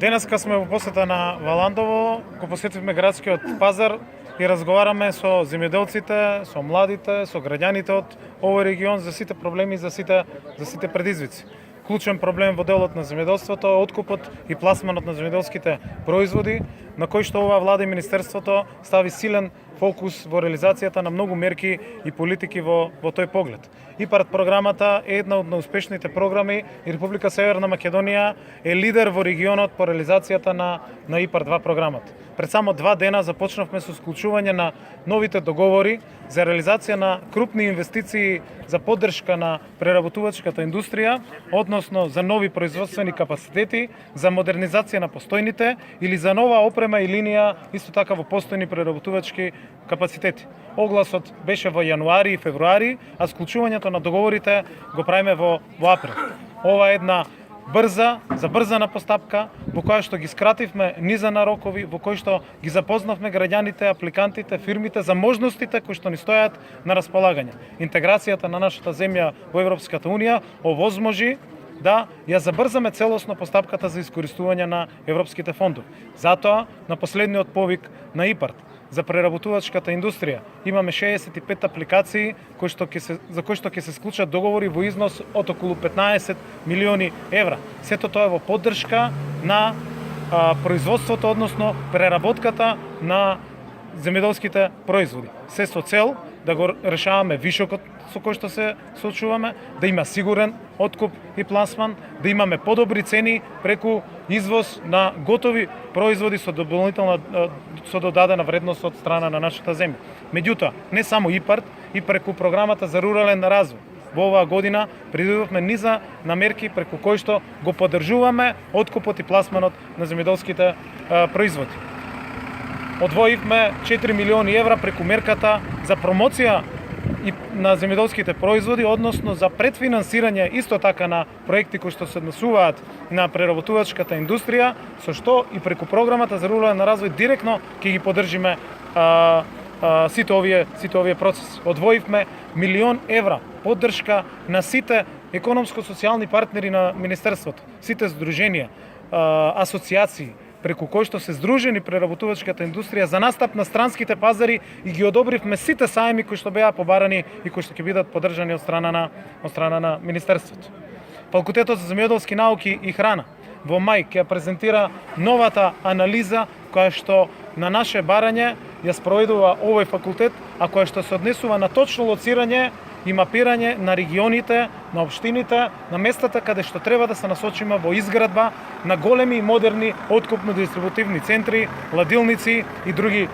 Денеска сме во посета на Валандово, го посетивме градскиот пазар и разговараме со земјоделците, со младите, со граѓаните од овој регион за сите проблеми, за сите предизвици. Клучен проблем во делот на земјоделството е откупот и пласманот на земјоделските производи, на кој што оваа влада и министерството стави силен фокус во реализацијата на многу мерки и политики во тој поглед. ИПАРД програмата е една од најуспешните програми и Република Северна Македонија е лидер во регионот по реализацијата на ИПАРД 2 програмата. Пред само 2 дена започнавме со склучување на новите договори за реализација на крупни инвестиции за поддршка на преработувачката индустрија, односно за нови производствени капацитети, за модернизација на постојните или за нова опрема и линија исто така во постојни преработувачки капацитети. Огласот беше во јануари и февруари, а склучувањето на договорите го правиме во април. Ова е една забрзана постапка во која што ги скративме низа на рокови, во кој што ги запознавме граѓаните, апликантите, фирмите за можностите кои што ни стојат на располагање. Интеграцијата на нашата земја во Европската унија овозможи да ја забрзаме целосно постапката за искористување на европските фондови. Затоа, на последниот повик на ИПАРД за преработувачката индустрија имаме 65 апликации за кои што ќе се склучат договори во износ од околу 15 милиони евра. Сето тоа е во поддршка на производството, односно преработката на земјоделските производи. Се со цел да го решаваме вишокот со кој што се соочуваме, да има сигурен откуп и пласман, да имаме подобри цени преку извоз на готови производи со додадена вредност од страна на нашата земја. Меѓутоа, не само ИПАРД, и преку програмата за рурален развој. Во оваа година предвидовме низа на мерки преку кои што го поддржуваме откупот и пласманот на земјоделските производи. Одвоивме 4 милиони евра преку мерката за промоција на земјоделските производи, односно за предфинансирање исто така на проекти кои што се однесуваат на преработувачката индустрија, со што и преку програмата за рурален развој директно ќе ги поддржиме сите овие процеси. Одвоивме 1 милион евра поддршка на сите економско-социјални партнери на министерството, сите здруженија, асоцијации, преку кои што се здружени преработувачката индустрија за настап на странските пазари и ги одобривме сите сајми кои што беа побарани и кои што ќе бидат поддржани од страна на министерството. Факултетот за земјоделски науки и храна во мај ќе презентира новата анализа која што на наше барање ја спроведува овој факултет, а која што се однесува на точно лоцирање и мапирање на регионите, на општините, на местата каде што треба да се насочиме во изградба на големи и модерни откупно-дистрибутивни центри, ладилници и други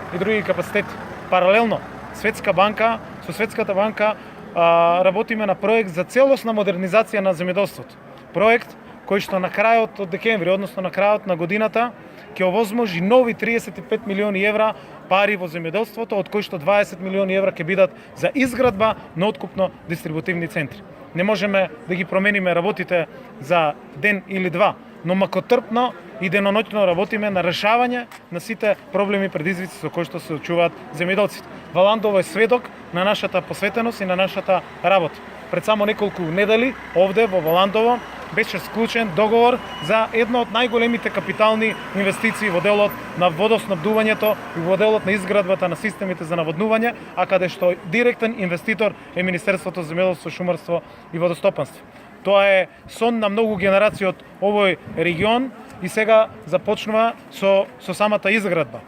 капацитети. Паралелно, со Светската банка работиме на проект за целосна модернизација на земјоделството. Проект кој што на крајот од декември, односно на крајот на годината, ќе овозможи нови 35 милиони евра пари во земјоделството, од кои што 20 милиони евра ќе бидат за изградба на откупно-дистрибутивни центри. Не можеме да ги промениме работите за ден или два, но макотрпно и деноноќно работиме на решавање на сите проблеми и предизвици со кои што се очуваат земјоделците. Валандово е сведок на нашата посветеност и на нашата работа. Пред само неколку недели овде во Валандово беше склучен договор за едно од најголемите капитални инвестиции во делот на водоснабдувањето и во делот на изградбата на системите за наводнување, а каде што директен инвеститор е Министерството за земјоделство, шумарство и водостопанство. Тоа е сон на многу генерации од овој регион и сега започнува со самата изградба.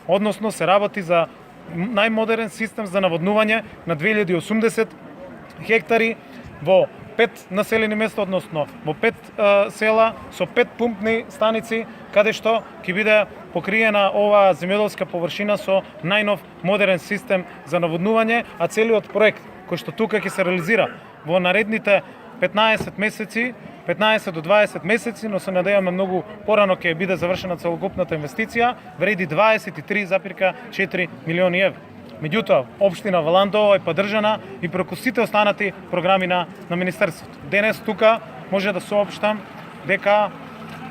Односно се работи за најмодерен систем за наводнување на 2080 хектари во 5 населени места, односно во 5 села со 5 пумпни станици, каде што ќе биде покриена оваа земјоделска површина со најнов модерен систем за наводнување, а целиот проект кој што тука ќе се реализира во наредните 15 до 20 месеци, но се надеваме многу порано ќе биде завршена целокупната инвестиција, вреди 23,4 милиони евра. Меѓутоа, општина Валандово е поддржана и преку сите останати програми на министерството. Денес тука може да соопштам дека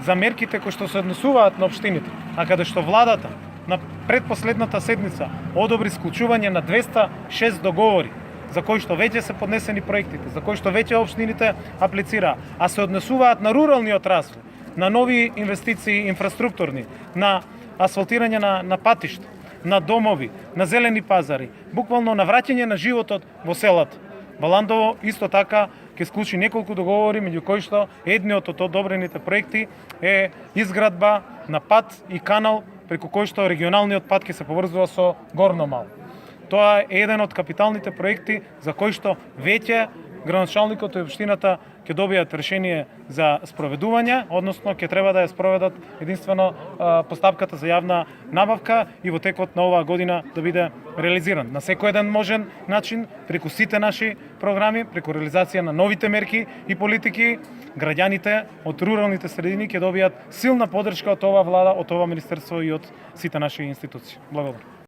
за мерките кои што се однесуваат на општините, а каде што владата на предпоследната седница одобри склучување на 206 договори за кои што веќе се поднесени проектите, за кои што веќе општините аплицираа, а се однесуваат на руралниот развој, на нови инвестиции инфраструктурни, на асфалтирање на патишта, на домови, на зелени пазари, буквално на враќање на животот во селата. Во Ландово исто така ќе склучи неколку договори, меѓу кои што едниот од одобрените проекти е изградба на пат и канал преку кој што регионалниот пат ќе се поврзува со Горно Мало. Тоа е еден од капиталните проекти за кој што веќе градоначалникот и општината ќе добијат решение за спроведување, односно ќе треба да ја спроведат единствено постапката за јавна набавка и во текот на оваа година да биде реализиран. На секој еден можен начин, преку сите наши програми, преку реализација на новите мерки и политики, граѓаните од руралните средини ќе добијат силна поддршка од оваа влада, од ова министерство и од сите наши институции. Благодарам.